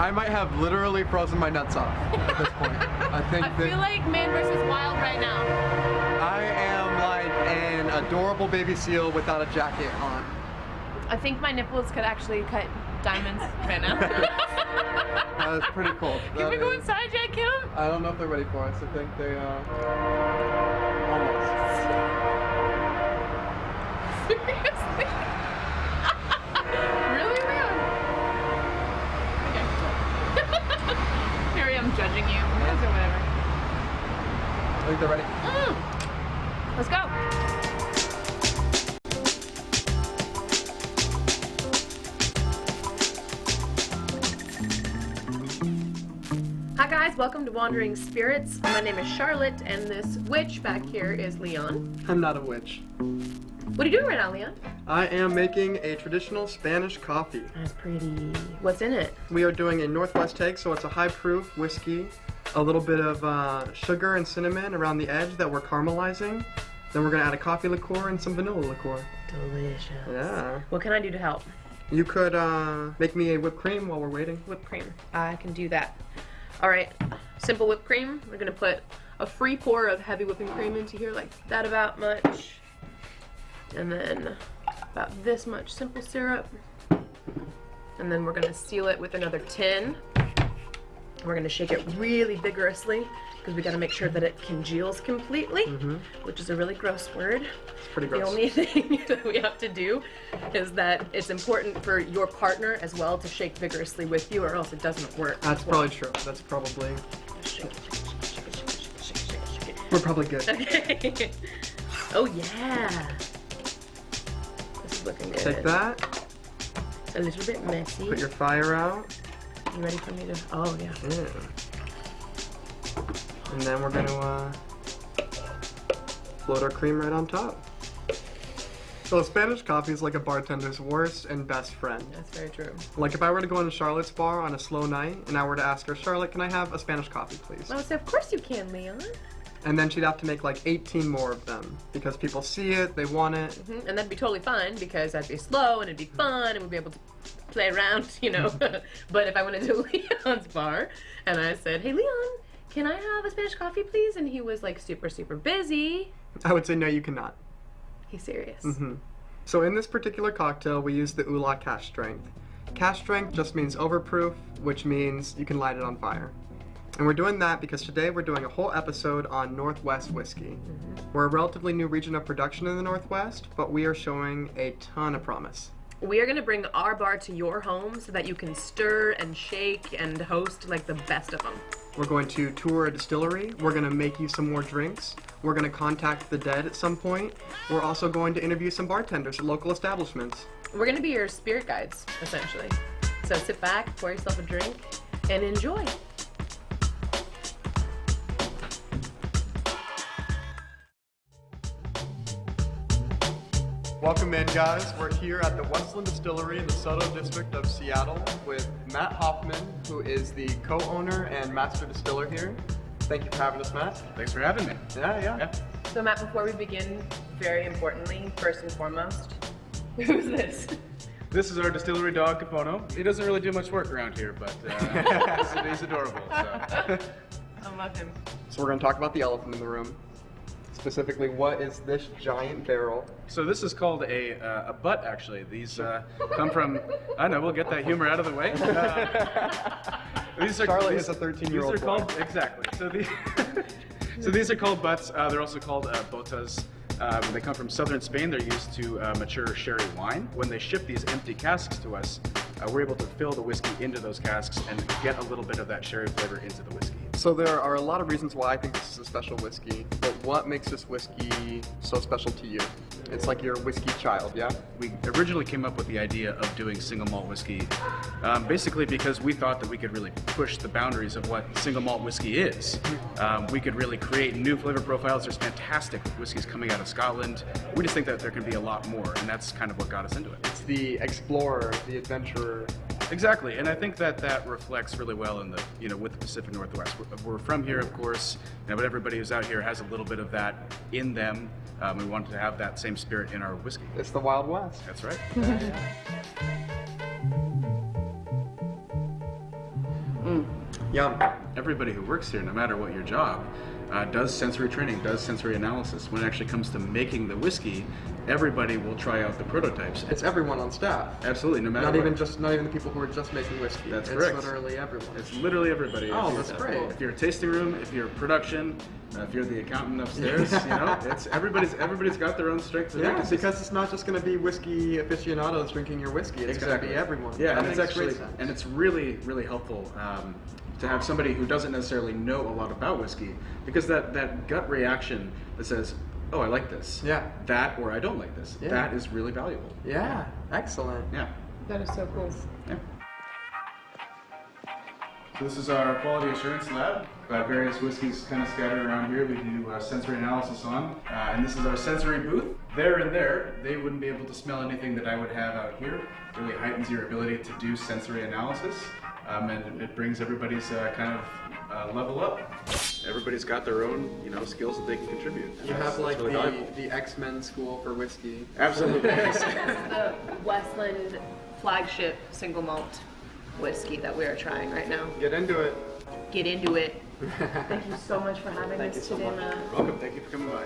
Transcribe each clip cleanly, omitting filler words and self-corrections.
I might have literally frozen my nuts off at this point. I feel like man versus wild right now. I am like an adorable baby seal without a jacket on. I think my nipples could actually cut diamonds right now. That is pretty cool. Can we go inside yet, Kim? I don't know if they're ready for us. I think they almost. Seriously? Really, Leon? Okay. Here I am judging you. Or whatever. I think they're ready. Let's go. Hi guys, welcome to Wandering Spirits. My name is Charlotte, and this witch back here is Leon. I'm not a witch. What are you doing right now, Leon? I am making a traditional Spanish coffee. That's pretty. What's in it? We are doing a Northwest take, so it's a high proof whiskey, a little bit of sugar and cinnamon around the edge that we're caramelizing. Then we're gonna add a coffee liqueur and some vanilla liqueur. Delicious. Yeah. What can I do to help? You could make me a whipped cream while we're waiting. Whipped cream. I can do that. All right, simple whipped cream. We're gonna put a free pour of heavy whipping cream into here, like that about much. And then about this much simple syrup. And then we're gonna seal it with another tin. We're gonna shake it really vigorously because we gotta make sure that it congeals completely, which is a really gross word. It's pretty The gross. only thing that we have to do is that it's important for your partner as well to shake vigorously with you, or else it doesn't work. That's probably true. That's probably. Shake it, shake it, shake it, shake it, shake it, shake it, shake it. We're probably good. Okay. Oh yeah. This is looking good. Take that. A little bit messy. Put your fire out. You ready for me to? Oh yeah. Yeah. And then we're gonna float our cream right on top. So Spanish coffee is like a bartender's worst and best friend. That's very true. Like if I were to go into Charlotte's bar on a slow night and I were to ask her, Charlotte, can I have a Spanish coffee, please? I would say, of course you can, Leon. And then she'd have to make like 18 more of them because people see it, they want it. And that'd be totally fine because that'd be slow and it'd be fun and we'd be able to play around, you know. But if I went into Leon's bar and I said, hey Leon, can I have a Spanish coffee, please? And he was like super, super busy. I would say, no, you cannot. He's serious. So in this particular cocktail, we use the Ula cask strength. Cask strength just means overproof, which means you can light it on fire. And we're doing that because today we're doing a whole episode on Northwest whiskey. We're a relatively new region of production in the Northwest, but we are showing a ton of promise. We are gonna bring our bar to your home so that you can stir and shake and host like the best of them. We're going to tour a distillery. We're going to make you some more drinks. We're going to contact the dead at some point. We're also going to interview some bartenders at local establishments. We're gonna be your spirit guides, essentially. So sit back, pour yourself a drink, and enjoy. Welcome in, guys. We're here at the Westland Distillery in the Soto district of Seattle with Matt Hoffman, who is the co-owner and master distiller here. Thank you for having us, Matt. Thanks for having me. Yeah. So Matt, before we begin, very importantly, first and foremost, who's this? This is our distillery dog, Capono. He doesn't really do much work around here, but he's adorable. So. I love him. So we're going to talk about the elephant in the room. Specifically, what is this giant barrel? So this is called a butt, actually. These come from, I don't know, we'll get that humor out of the way. Charlotte is a 13-year-old These are called, exactly. So these are called butts. They're also called botas. They come from southern Spain. They're used to mature sherry wine. When they ship these empty casks to us, we're able to fill the whiskey into those casks and get a little bit of that sherry flavor into the whiskey. So there are a lot of reasons why I think this is a special whiskey, but what makes this whiskey so special to you? It's like your whiskey child, yeah? We originally came up with the idea of doing single malt whiskey, basically because we thought that we could really push the boundaries of what single malt whiskey is. We could really create new flavor profiles. There's fantastic whiskeys coming out of Scotland. We just think that there can be a lot more, and that's kind of what got us into it. It's the explorer, the adventurer. Exactly, and I think that that reflects really well in the, with the Pacific Northwest. We're from here, of course, but everybody who's out here has a little bit of that in them. We wanted to have that same spirit in our whiskey. It's the Wild West. That's right. Yum. Everybody who works here, no matter what your job, does sensory training, does sensory analysis. When it actually comes to making the whiskey, everybody will try out the prototypes. It's everyone on staff. Absolutely, no matter Not what. even the people who are just making whiskey. That's it's correct. Literally everyone. It's literally everybody. Oh, If that's you're- great. If you're a tasting room, if you're production, if you're the accountant upstairs, you know, it's everybody's got their own strengths and Yeah, weaknesses. because it's not just going to be whiskey aficionados drinking your whiskey. It's going to be everyone. Yeah, That and it's makes great actually, sense. and it's really, really helpful to have somebody who doesn't necessarily know a lot about whiskey, because that gut reaction that says, oh, I like this. Yeah. That or I don't like this. Yeah. That is really valuable. Yeah, excellent. Yeah. That is so cool. Yeah. So this is our quality assurance lab. Got various whiskeys kind of scattered around here. We do sensory analysis on, and this is our sensory booth. There and there, they wouldn't be able to smell anything that I would have out here. Really heightens your ability to do sensory analysis, and it brings everybody's kind of level up. Everybody's got their own, skills that they can contribute. You have like really valuable. the X-Men school for whiskey. Absolutely. This is the Westland flagship single malt whiskey that we are trying right now. Get into it. Get into it. Thank you so much for having Thank us you so today, much. man. Welcome. Thank you for coming by.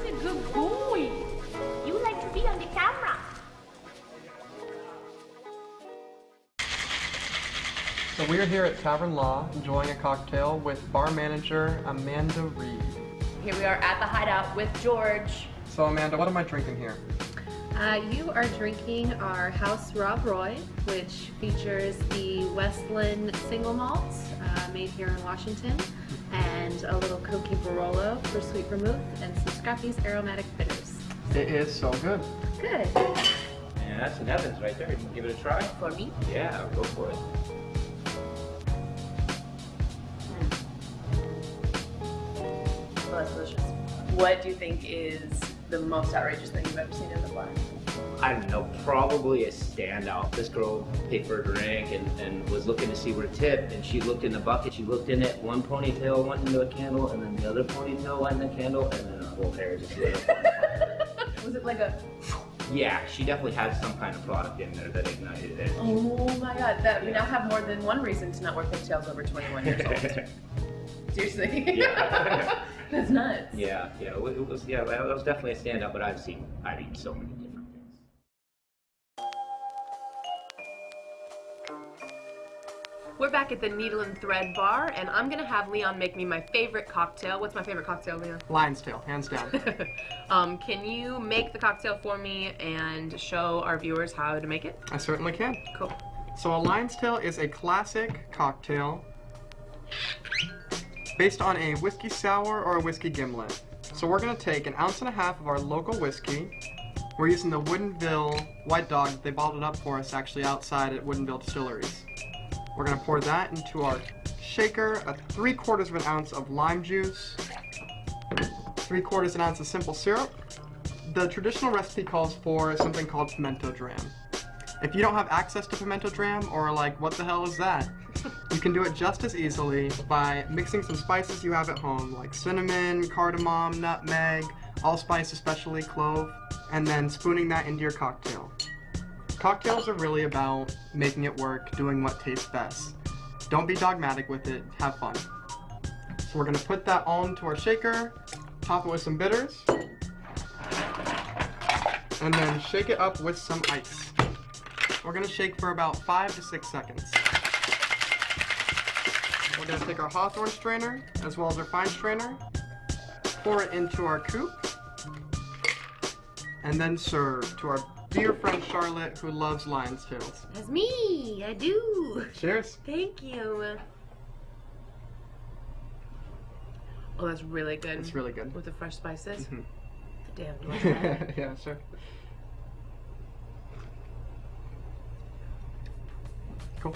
He's a good boy. You like to be on the camera. So we're here at Tavern Law enjoying a cocktail with bar manager Amanda Reed. Here we are at the Hideout with George. So Amanda, what am I drinking here? You are drinking our House Rob Roy, which features the Westland single malts made here in Washington, and a little Coqui Barolo for sweet vermouth, and some Scrappy's aromatic bitters. It is so good. Good. Yeah, that's an Evans right there. You can give it a try. For me. Yeah, go for it. Oh, that's delicious. What do you think is the most outrageous thing you've ever seen in the bar? I don't know, probably a standout. This girl paid for a drink and was looking to see where to tip, and she looked in the bucket, she looked in it, one ponytail went into a candle, and then the other ponytail went in the candle, and then her whole hair just lit up. Was it like a, Yeah, she definitely had some kind of product in there that ignited it. oh my god, that we now have more than one reason to not wear pigtails over 21 years old. Seriously. Yeah. That's nuts. Yeah, it was that was definitely a standout, but I've eaten so many different things. We're back at the Needle and Thread bar, and I'm gonna have Leon make me my favorite cocktail. What's my favorite cocktail, Leon? Lion's tail, hands down. Can you make the cocktail for me and show our viewers how to make it? I certainly can. Cool. So a lion's tail is a classic cocktail based on a whiskey sour or a whiskey gimlet. So we're gonna take 1.5 ounces of our local whiskey. We're using the Woodinville White Dog. They bottled it up for us actually outside at Woodinville Distilleries. We're gonna pour that into our shaker, 3/4 ounce of lime juice, 3/4 ounce of simple syrup. The traditional recipe calls for something called pimento dram. If you don't have access to pimento dram, or like, what the hell is that? You can do it just as easily by mixing some spices you have at home, like cinnamon, cardamom, nutmeg, allspice, especially clove, and then spooning that into your cocktail. Cocktails are really about making it work, doing what tastes best. Don't be dogmatic with it, have fun. So we're gonna put that all into our shaker, top it with some bitters, and then shake it up with some ice. We're gonna shake for about 5 to 6 seconds. We're gonna take our Hawthorne strainer, as well as our fine strainer, pour it into our coupe, and then serve to our dear friend Charlotte, who loves lion's tails. That's me, I do. Cheers. Thank you. Oh, that's really good. It's really good. With the fresh spices. Mhm. Damn, do I try it? Yeah, sure. Cool.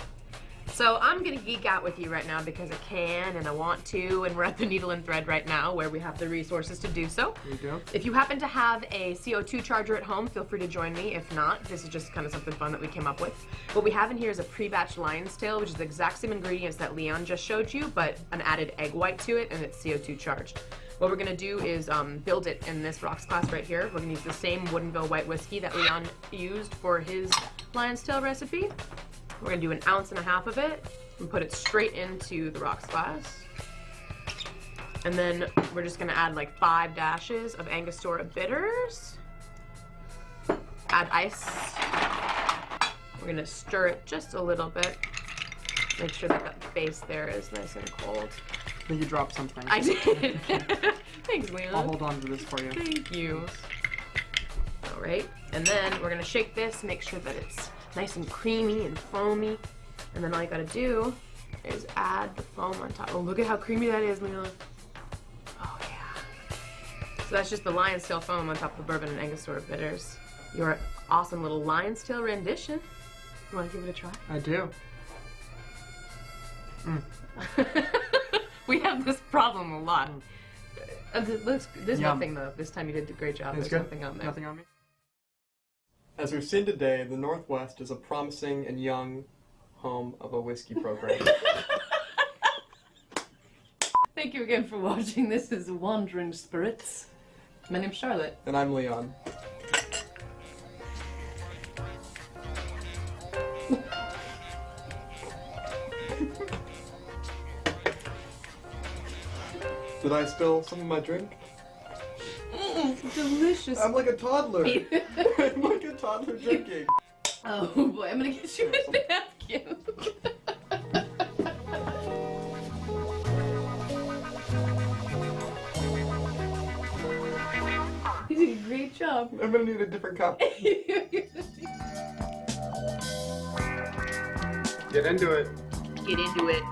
So I'm gonna geek out with you right now because I can and I want to, and we're at the Needle and Thread right now where we have the resources to do so. There you go. If you happen to have a CO2 charger at home, feel free to join me. If not, this is just kind of something fun that we came up with. What we have in here is a pre-batch lion's tail, which is the exact same ingredients that Leon just showed you, but an added egg white to it, and it's CO2 charged. What we're gonna do is build it in this rocks glass right here. We're gonna use the same Woodinville white whiskey that Leon used for his lion's tail recipe. We're gonna do 1.5 ounces of it and put it straight into the rocks glass. And then we're just gonna add like 5 dashes of Angostura bitters. Add ice. We're gonna stir it just a little bit. Make sure that that base there is nice and cold. I think you dropped something. I did. Thanks, Leon. I'll hold on to this for you. Thank you. All right, and then we're gonna shake this, make sure that it's nice and creamy and foamy. And then all you gotta do is add the foam on top. Oh, look at how creamy that is, Leon. Oh yeah. So that's just the lion's tail foam on top of the bourbon and Angostura bitters. Your awesome little lion's tail rendition. You wanna give it a try? I do. We have this problem a lot. There's Yum. nothing though. This time you did a great job. It's There's good. nothing on there. Nothing on me. As we've seen today, the Northwest is a promising and young home of a whiskey program. Thank you again for watching. This is Wandering Spirits. My name's Charlotte. And I'm Leon. Did I spill some of my drink? Delicious. I'm like a toddler. I'm like a toddler drinking. Oh boy, I'm gonna get you a napkin. You did a great job. I'm gonna need a different cup. Get into it. Get into it.